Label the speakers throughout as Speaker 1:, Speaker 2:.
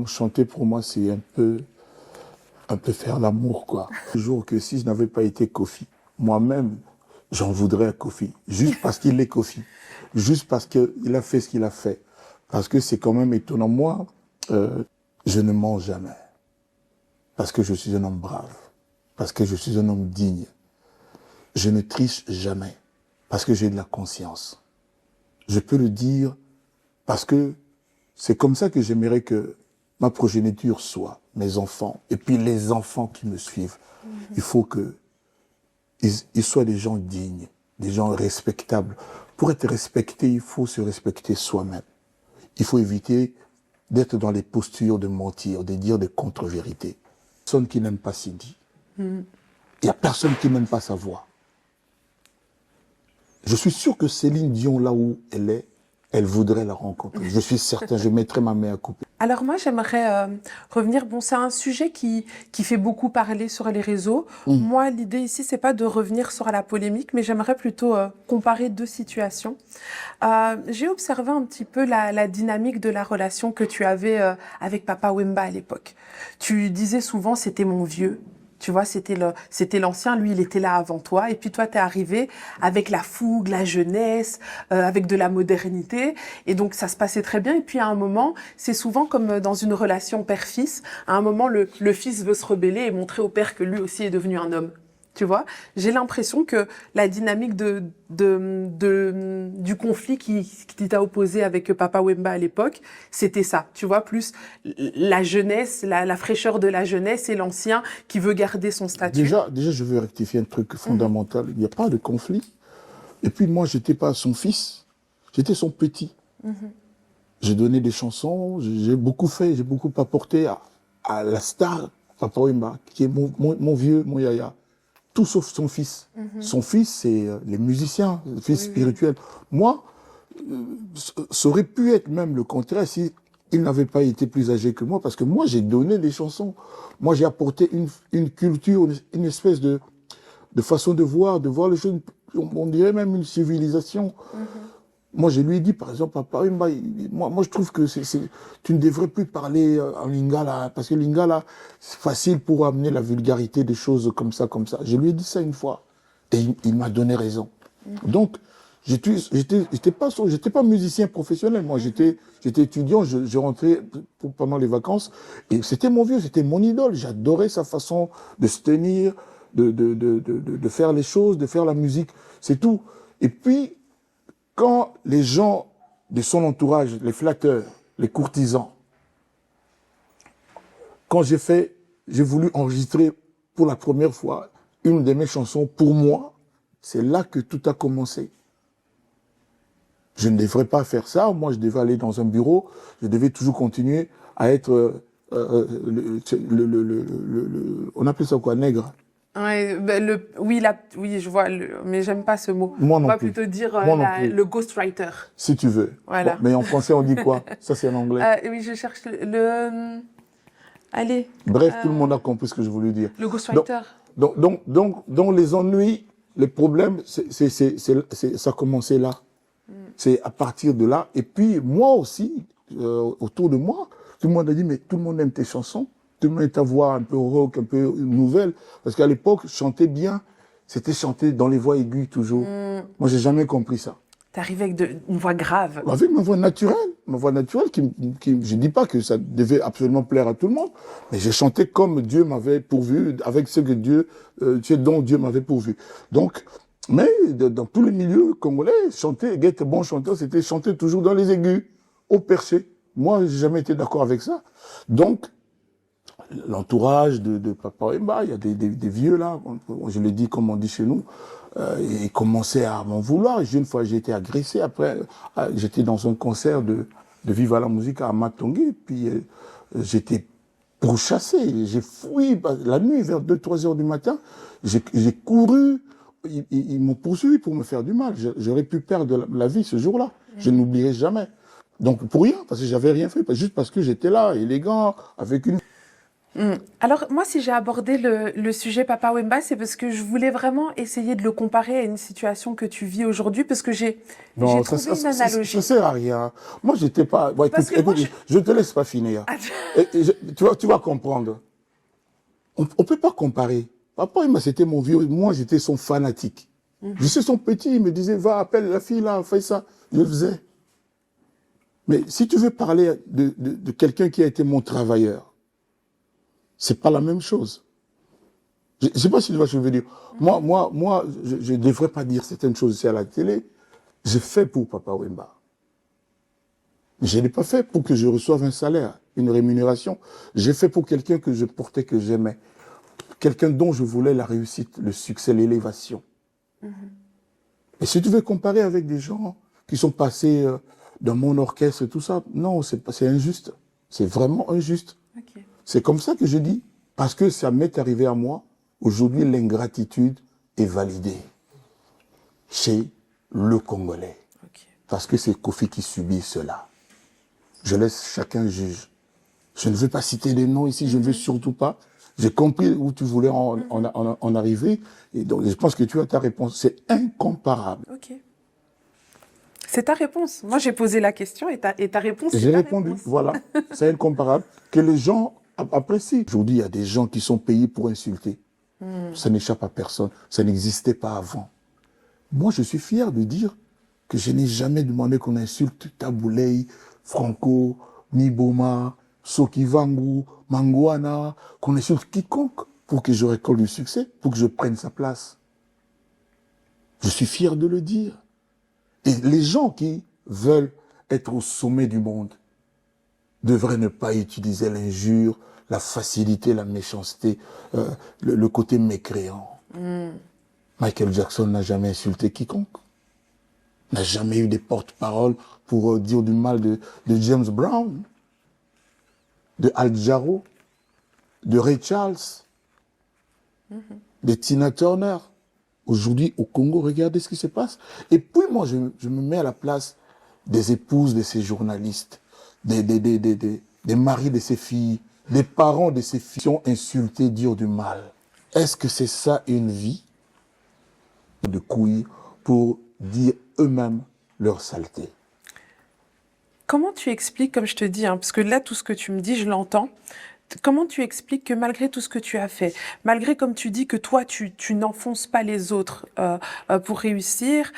Speaker 1: Chanter pour moi, c'est un peu faire l'amour, quoi. Toujours que si je n'avais pas été Kofi, moi-même, j'en voudrais à Kofi. Juste parce qu'il est Kofi. Juste parce qu'il a fait ce qu'il a fait. Parce que c'est quand même étonnant. Moi, je ne mens jamais. Parce que je suis un homme brave. Parce que je suis un homme digne. Je ne triche jamais. Parce que j'ai de la conscience. Je peux le dire parce que c'est comme ça que j'aimerais que ma progéniture soit, mes enfants, et puis les enfants qui me suivent. Il faut qu'ils soient des gens dignes, des gens respectables. Pour être respecté, il faut se respecter soi-même. Il faut éviter d'être dans les postures de mentir, de dire des contre-vérités. Personne qui n'aime pas Sidi. Il n'y a personne qui n'aime pas sa voix. Je suis sûr que Céline Dion, là où elle est, elle voudrait la rencontrer. Je suis certain, je mettrai ma main à couper.
Speaker 2: Alors moi, j'aimerais revenir, bon, c'est un sujet qui fait beaucoup parler sur les réseaux. Moi, l'idée ici, c'est pas de revenir sur la polémique, mais j'aimerais plutôt comparer deux situations. J'ai observé un petit peu la dynamique de la relation que tu avais avec Papa Wemba à l'époque. Tu disais souvent, c'était mon vieux. Tu vois, c'était l'ancien, lui, il était là avant toi. Et puis toi, t'es arrivé avec la fougue, la jeunesse, avec de la modernité. Et donc, ça se passait très bien. Et puis, à un moment, c'est souvent comme dans une relation père-fils. À un moment, le fils veut se rebeller et montrer au père que lui aussi est devenu un homme. Tu vois, j'ai l'impression que la dynamique du conflit qui t'a opposé avec Papa Wemba à l'époque, c'était ça. Tu vois, plus la jeunesse, la fraîcheur de la jeunesse et l'ancien qui veut garder son statut.
Speaker 1: Déjà, je veux rectifier un truc fondamental. Il n'y a pas de conflit. Et puis moi, j'étais pas son fils, j'étais son petit. J'ai donné des chansons, j'ai beaucoup fait, j'ai beaucoup apporté à la star Papa Wemba, qui est mon vieux, mon yaya. Tout sauf son fils. Son fils, c'est les musiciens, le fils spirituel. Moi, ça aurait pu être même le contraire si il n'avait pas été plus âgé que moi, parce que moi, j'ai donné des chansons. Moi, j'ai apporté une culture, une espèce de façon de voir les choses, on dirait même une civilisation. Moi, je lui ai dit, par exemple, Papa Wemba, moi, je trouve que tu ne devrais plus parler en lingala, parce que lingala, c'est facile pour amener la vulgarité des choses comme ça, comme ça. Je lui ai dit ça une fois, et il m'a donné raison. Donc, j'étais pas musicien professionnel, moi, j'étais étudiant, je rentrais pendant les vacances, et c'était mon vieux, c'était mon idole. J'adorais sa façon de se tenir, de faire les choses, de faire la musique, c'est tout. Et puis, quand les gens de son entourage, les flatteurs, les courtisans, quand j'ai voulu enregistrer pour la première fois une de mes chansons pour moi, c'est là que tout a commencé. Je ne devrais pas faire ça, moi je devais aller dans un bureau, je devais toujours continuer à être, on appelle ça quoi, nègre?
Speaker 2: Ouais, ben oui, je vois, mais j'aime pas ce mot.
Speaker 1: Moi non
Speaker 2: On va
Speaker 1: plus.
Speaker 2: plutôt dire
Speaker 1: Le
Speaker 2: ghostwriter.
Speaker 1: Si tu veux.
Speaker 2: Voilà.
Speaker 1: Bon, mais en français, on dit quoi? Ça, c'est en anglais.
Speaker 2: Oui, je cherche allez.
Speaker 1: Bref, tout le monde a compris ce que je voulais dire.
Speaker 2: Le ghostwriter.
Speaker 1: Donc, les ennuis, les problèmes, ça a commencé là. C'est à partir de là. Et puis, moi aussi, autour de moi, tout le monde a dit, mais tout le monde aime tes chansons. Tout le monde aime ta voix un peu rock, un peu nouvelle. Parce qu'à l'époque, chanter bien, c'était chanter dans les voix aiguës toujours. Moi, j'ai jamais compris ça.
Speaker 2: T'arrivais avec une voix grave.
Speaker 1: Avec ma voix naturelle je dis pas que ça devait absolument plaire à tout le monde, mais j'ai chanté comme Dieu m'avait pourvu, avec ce que dont Dieu m'avait pourvu. Donc, mais dans tous les milieux congolais, chanter, être bon chanteur, c'était chanter toujours dans les aigus, au perché. Moi, j'ai jamais été d'accord avec ça. Donc, l'entourage de Papa Wemba, il y a des vieux là, je le dis comme on dit chez nous, ils commençaient à m'en vouloir. Une fois, j'ai été agressé. Après, j'étais dans un concert de Viva la musique à Matongé, puis j'étais pourchassé. J'ai fui la nuit vers 2-3 heures du matin. J'ai couru. Ils m'ont poursuivi pour me faire du mal. J'aurais pu perdre la vie ce jour-là. Je n'oublierai jamais. Donc pour rien, parce que j'avais rien fait, juste parce que j'étais là, élégant, avec une...
Speaker 2: Alors moi, si j'ai abordé le sujet Papa Wemba, c'est parce que je voulais vraiment essayer de le comparer à une situation que tu vis aujourd'hui, parce que j'ai
Speaker 1: Non,
Speaker 2: trouvé une analogie.
Speaker 1: ça sert à rien. Moi, j'étais pas... Bon,
Speaker 2: Parce
Speaker 1: écoute,
Speaker 2: que moi,
Speaker 1: écoute, je te laisse pas finir. Tu vas comprendre. On peut pas comparer. Papa, c'était mon vieux. Moi, j'étais son fanatique. Je suis son petit. Il me disait, va, appelle la fille là, fais ça. Je le faisais. Mais si tu veux parler de quelqu'un qui a été mon travailleur, c'est pas la même chose. Je sais pas si tu vois ce que je veux dire. Moi, je ne devrais pas dire certaines choses ici à la télé. J'ai fait pour Papa Wemba. Je ne l'ai pas fait pour que je reçoive un salaire, une rémunération. J'ai fait pour quelqu'un que je portais, que j'aimais. Quelqu'un dont je voulais la réussite, le succès, l'élévation. Et si tu veux comparer avec des gens qui sont passés dans mon orchestre et tout ça, non, c'est injuste. C'est vraiment injuste.
Speaker 2: Okay.
Speaker 1: C'est comme ça que je dis, parce que ça m'est arrivé à moi. Aujourd'hui, l'ingratitude est validée chez le Congolais.
Speaker 2: Okay.
Speaker 1: Parce que c'est Kofi qui subit cela. Je laisse chacun juge. Je ne veux pas citer des noms ici, je ne veux surtout pas. J'ai compris où tu voulais en arriver. Et donc, je pense que tu as ta réponse. C'est incomparable.
Speaker 2: Ok. C'est ta réponse. Moi, j'ai posé la question et ta réponse, c'est ta réponse.
Speaker 1: J'ai répondu, voilà. C'est incomparable. Que les gens apprécient. Aujourd'hui, il y a des gens qui sont payés pour insulter. Ça n'échappe à personne. Ça n'existait pas avant. Moi, je suis fier de dire que je n'ai jamais demandé qu'on insulte Taboulei, Franco, Niboma, Sokivangu, Mangwana, qu'on insulte quiconque pour que je récolte du succès, pour que je prenne sa place. Je suis fier de le dire. Et les gens qui veulent être au sommet du monde devraient ne pas utiliser l'injure, la facilité, la méchanceté, le côté mécréant. Michael Jackson n'a jamais insulté quiconque. N'a jamais eu des porte-paroles pour dire du mal de James Brown, de Al Jarreau, de Ray Charles, de Tina Turner. Aujourd'hui, au Congo, regardez ce qui se passe. Et puis, moi, je me mets à la place des épouses de ces journalistes, des maris de ces filles, des parents de ces filles qui ont insulté, dire du mal. Est-ce que c'est ça une vie de couilles pour dire eux-mêmes leur saleté?
Speaker 2: Comment tu expliques, comme je te dis, parce que là, tout ce que tu me dis, je l'entends, comment tu expliques que malgré tout ce que tu as fait, malgré, comme tu dis, que toi, tu n'enfonces pas les autres pour réussir,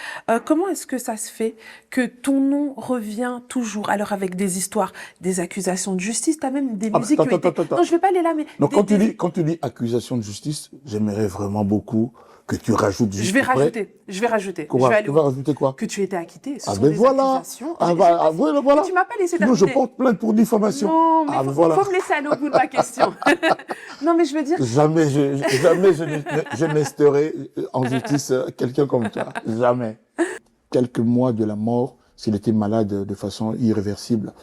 Speaker 2: comment est-ce que ça se fait que ton nom revient toujours, alors avec des histoires, des accusations de justice, tu as même des musiques qui ont été... Non, je vais pas aller là, mais...
Speaker 1: Non, quand tu dis accusation de justice, j'aimerais vraiment beaucoup que tu rajoutes juste.
Speaker 2: Je vais rajouter.
Speaker 1: Quoi?
Speaker 2: Je vais aller
Speaker 1: tu vas rajouter quoi?
Speaker 2: Que tu étais acquitté. Ce sont
Speaker 1: ben
Speaker 2: des
Speaker 1: voilà.
Speaker 2: accusations.
Speaker 1: Voilà.
Speaker 2: Tu m'as pas laissé
Speaker 1: Sinon,
Speaker 2: terminer.
Speaker 1: je porte plainte pour diffamation.
Speaker 2: Non, mais faut me laisser aller au bout de ma question. Non, mais je veux dire...
Speaker 1: Jamais je n'esterai en justice quelqu'un comme toi. Jamais. Quelques mois de la mort, s'il était malade de façon irréversible,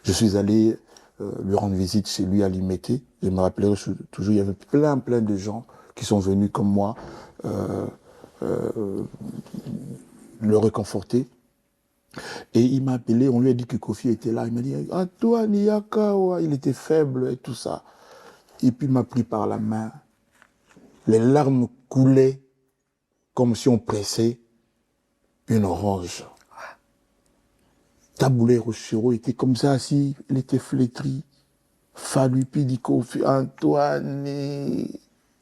Speaker 1: je suis allé lui rendre visite chez lui à Limété. Je me rappellerai toujours, il y avait plein de gens qui sont venus comme moi le réconforter. Et il m'a appelé, on lui a dit que Kofi était là. Il m'a dit, Antoine Yakawa, il était faible et tout ça. Et puis il m'a pris par la main. Les larmes coulaient comme si on pressait une orange. Taboulei Rochero était comme ça assis, il était flétri. Fallu puis dit Kofi, Antoine,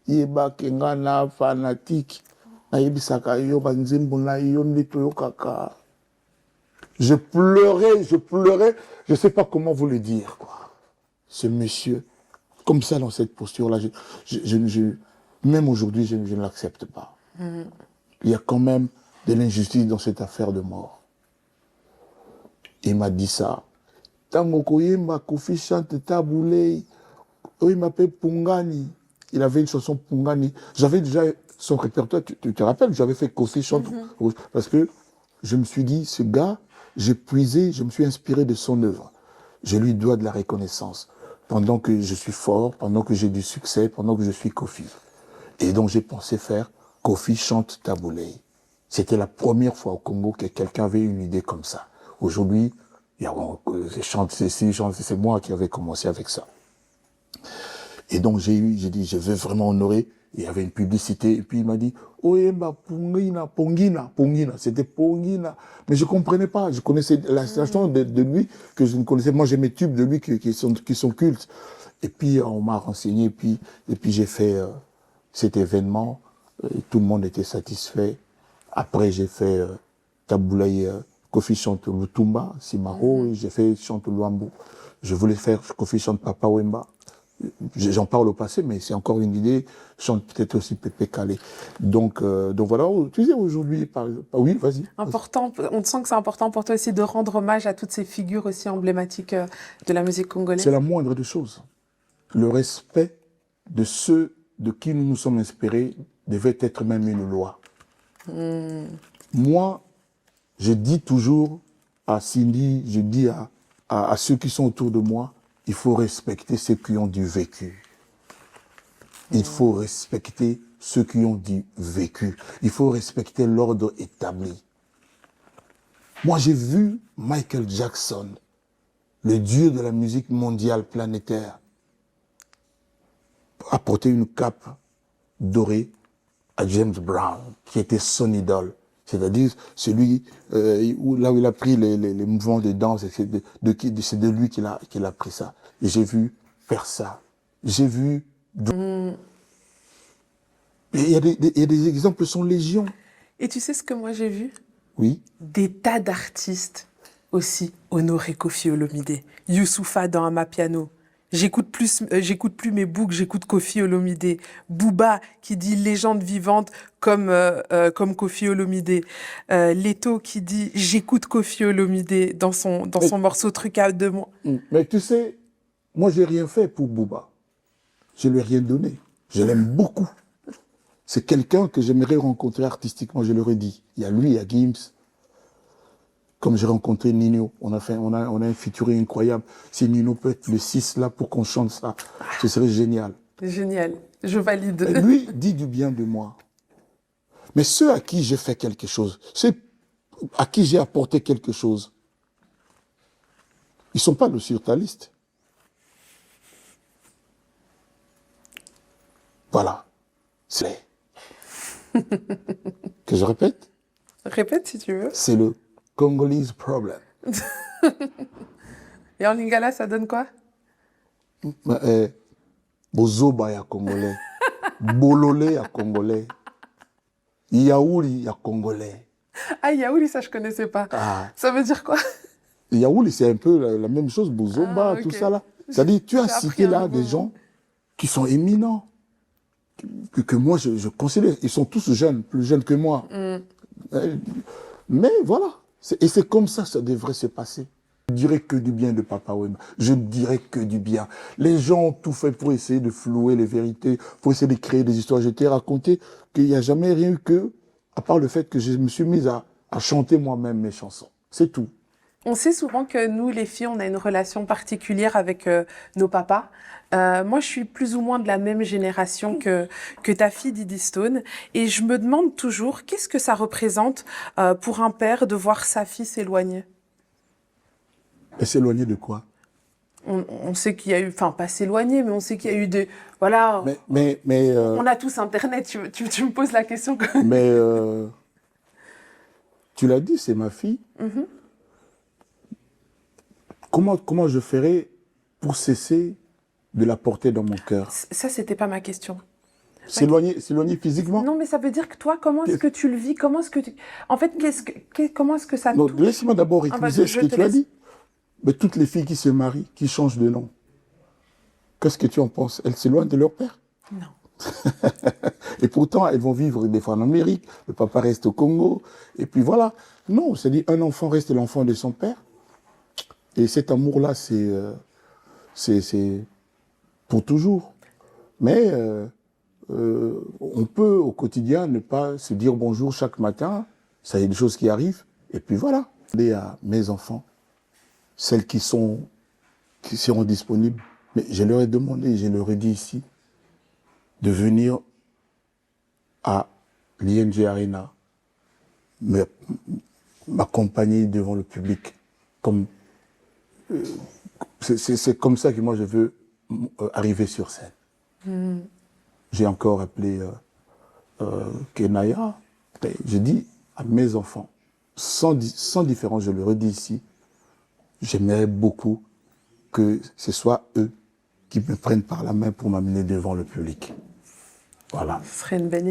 Speaker 1: yeba kengana fanatique. Ayebisaka yo banzembo na yo netoyo kaka. Je pleurais, je sais pas comment vous le dire, quoi. Ce monsieur, comme ça, dans cette posture-là, même aujourd'hui, je ne l'accepte pas. Il y a quand même de l'injustice dans cette affaire de mort. Il m'a dit ça. Tango koyemba Kofi chante Taboulei. Il m'appelle Pungani. Il avait une chanson Pungani. J'avais déjà son répertoire, tu te rappelles, j'avais fait Kofi chante. Parce que je me suis dit, ce gars, j'ai puisé, je me suis inspiré de son œuvre. Je lui dois de la reconnaissance. Pendant que je suis fort, pendant que j'ai du succès, pendant que je suis Kofi. Et donc j'ai pensé faire Kofi chante Taboulei. C'était la première fois au Congo que quelqu'un avait une idée comme ça. Aujourd'hui, c'est moi qui avais commencé avec ça. Et donc j'ai dit, je veux vraiment honorer. Il y avait une publicité, et puis il m'a dit, Oyemba, Pongina, Pongina, Pongina. C'était Pongina. Mais je comprenais pas. Je connaissais la chanson de lui que je ne connaissais. Moi, j'ai mes tubes de lui qui sont cultes. Et puis, on m'a renseigné, et puis j'ai fait cet événement. Tout le monde était satisfait. Après, j'ai fait Taboulaye, Kofi chante Lutumba, Simaro, et j'ai fait chante Luambo. Je voulais faire Kofi chante Papa Wemba. J'en parle au passé, mais c'est encore une idée. Chante peut-être aussi Pépé Calé. Donc voilà, tu sais, aujourd'hui, oui, vas-y.
Speaker 2: Important, on sent que c'est important pour toi aussi de rendre hommage à toutes ces figures aussi emblématiques de la musique congolaise.
Speaker 1: C'est la moindre des choses. Le respect de ceux de qui nous nous sommes inspirés devait être même une loi. Moi, je dis toujours à Cindy, je dis à ceux qui sont autour de moi, il faut respecter ceux qui ont du vécu. Il faut respecter ceux qui ont du vécu. Il faut respecter l'ordre établi. Moi, j'ai vu Michael Jackson, le dieu de la musique mondiale planétaire, apporter une cape dorée à James Brown, qui était son idole. C'est-à-dire celui là où il a pris les mouvements de danse, c'est de lui qu'il a pris ça. Et j'ai vu faire ça. J'ai vu... Et il y a des exemples, sont légion.
Speaker 2: Et tu sais ce que moi j'ai vu?
Speaker 1: Oui.
Speaker 2: Des tas d'artistes aussi honorer Koffi Olomide. Youssoupha dans Amapiano. J'écoute plus mes boucles, j'écoute Koffi Olomide. Booba qui dit légende vivante comme Koffi Olomide. Leto qui dit j'écoute Koffi Olomide dans son morceau Truc à deux mois.
Speaker 1: Mais tu sais, moi j'ai rien fait pour Booba. Je lui ai rien donné. Je l'aime beaucoup. C'est quelqu'un que j'aimerais rencontrer artistiquement, je leur ai dit. Il y a lui, il y a Gims. Comme j'ai rencontré Nino, on a un featuring incroyable. Si Nino peut être le 6 là pour qu'on chante ça, ce serait génial.
Speaker 2: Génial, je valide.
Speaker 1: Et lui dit du bien de moi. Mais ceux à qui j'ai fait quelque chose, ceux à qui j'ai apporté quelque chose, ils sont pas sur ta liste. Voilà. C'est que je répète?
Speaker 2: Répète si tu veux.
Speaker 1: C'est le Congolese problem.
Speaker 2: Et en lingala, ça donne quoi?
Speaker 1: Bozoba ya congolais. Bololé ya congolais. Yaouli ya congolais.
Speaker 2: Ah, Yaouli, ça je connaissais pas.
Speaker 1: Ah.
Speaker 2: Ça veut dire quoi?
Speaker 1: Yaouli, c'est un peu la même chose, Bozoba, tout ça là. C'est-à-dire, tu as cité là des gens qui sont éminents. Que moi, je considère, ils sont tous jeunes, plus jeunes que moi. Mais voilà. Et c'est comme ça devrait se passer. Je ne dirais que du bien de Papa Wemba. Je ne dirais que du bien. Les gens ont tout fait pour essayer de flouer les vérités, pour essayer de créer des histoires. Je t'ai raconté qu'il n'y a jamais rien eu que, à part le fait que je me suis mise à chanter moi-même mes chansons. C'est tout.
Speaker 2: On sait souvent que nous, les filles, on a une relation particulière avec nos papas. Moi, je suis plus ou moins de la même génération que ta fille Didi Stone. Et je me demande toujours, qu'est-ce que ça représente pour un père de voir sa fille s'éloigner?
Speaker 1: Et s'éloigner de quoi?
Speaker 2: On sait qu'il y a eu, enfin pas s'éloigner, mais on sait qu'il y a eu des... Voilà, on a tous Internet, tu me poses la question.
Speaker 1: Mais tu l'as dit, c'est ma fille. Comment je ferais pour cesser de la porter dans mon cœur?
Speaker 2: Ça, c'était pas ma question.
Speaker 1: S'éloigner physiquement?
Speaker 2: Non, mais ça veut dire que toi, comment est-ce que tu le vis? Comment est-ce que En fait, comment est-ce que ça te touche?
Speaker 1: Laisse-moi d'abord utiliser ce que tu as dit. Mais toutes les filles qui se marient, qui changent de nom, qu'est-ce que tu en penses? Elles s'éloignent de leur père?
Speaker 2: Non.
Speaker 1: Et pourtant, elles vont vivre des fois en Amérique, le papa reste au Congo, et puis voilà. Non, c'est-à-dire un enfant reste l'enfant de son père. Et cet amour-là, c'est pour toujours. Mais on peut, au quotidien, ne pas se dire bonjour chaque matin. Ça y est des choses qui arrivent. Et puis voilà. Et à mes enfants, celles qui seront disponibles, mais je leur ai demandé, je leur ai dit ici, de venir à l'ING Arena, m'accompagner devant le public. C'est comme ça que moi je veux arriver sur scène. J'ai encore appelé Kenaya. J'ai dit à mes enfants, sans différence, je le redis ici, j'aimerais beaucoup que ce soit eux qui me prennent par la main pour m'amener devant le public. Voilà.
Speaker 2: Ce serait une belle